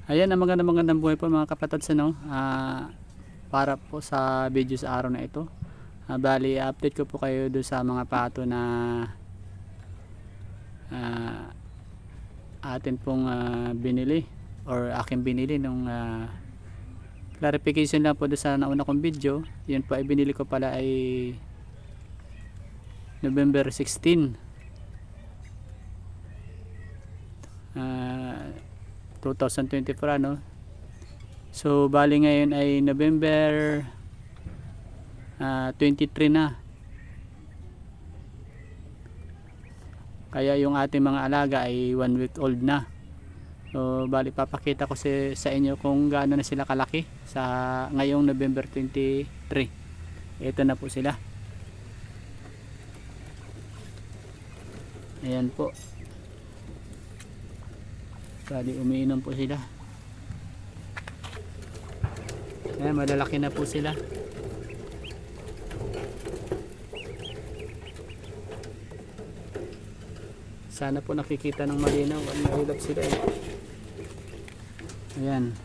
Ayan, ang magandang buhay po mga kapatads, ano. Para po sa video sa araw na ito, bali update ko po kayo do sa mga pato na ah, atin pong binili or aking binili nung clarification lang po do sa nauna kong video. Yun po ay binili ko pala ay November 16, 2024, ano. So bali ngayon ay November 23 na. Kaya yung ating mga alaga ay 1 week old na. So bali papakita ko sa inyo kung gaano na sila kalaki sa ngayong November 23. Ito na po sila. Ayan po. Bali umiinom po sila. Ayan, malalaki na po sila. Sana po nakikita ng malinaw. Mahilap sila eh. Ayan.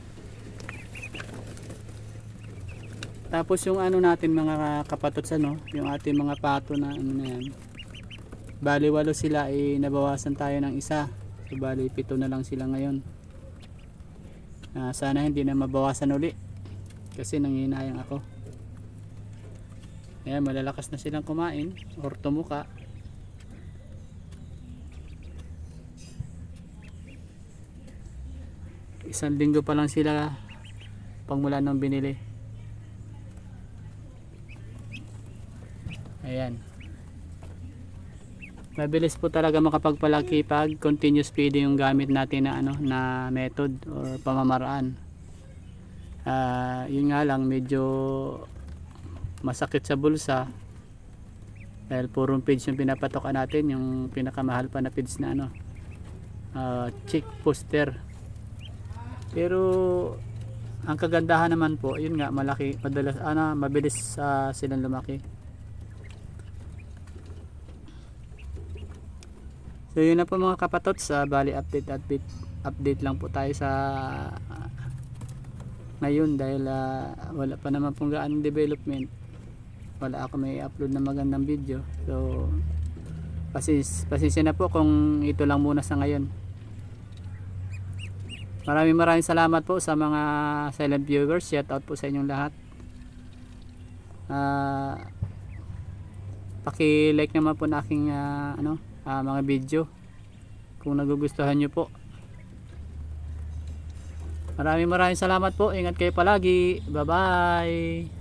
Tapos yung ano natin mga kapatots, ano, yung ating mga pato na ano na yan. Bali 8 sila eh, nabawasan tayo ng isa. So bali 7 na lang sila ngayon. Sana hindi na mabawasan uli. Kasi nangihinayang ako. Ayan, malalakas na silang kumain or tumuka. Isang linggo pa lang sila pagmula nang binili. Ayan. Mabilis po talaga makapagpalaki pag continuous feeding yung gamit natin na ano na method or pamamaraan. Yun nga lang, medyo masakit sa bulsa dahil purong feeds yung pinapatokan natin, yung pinakamahal pa na feeds na ano, chick booster. Pero ang kagandahan naman po, yun nga, malaki, mabilis silang lumaki. So yun na po mga kapatots, bali update lang po tayo sa ngayon dahil wala pa naman pong gaanong development. Wala ako may upload na magandang video. So pasensya na po kung ito lang muna sa ngayon. Maraming salamat po sa mga silent viewers. Shout out po sa inyong lahat. Paki-like naman po na aking mga video kung nagugustuhan nyo po. Maraming salamat po. Ingat kayo palagi. Bye bye.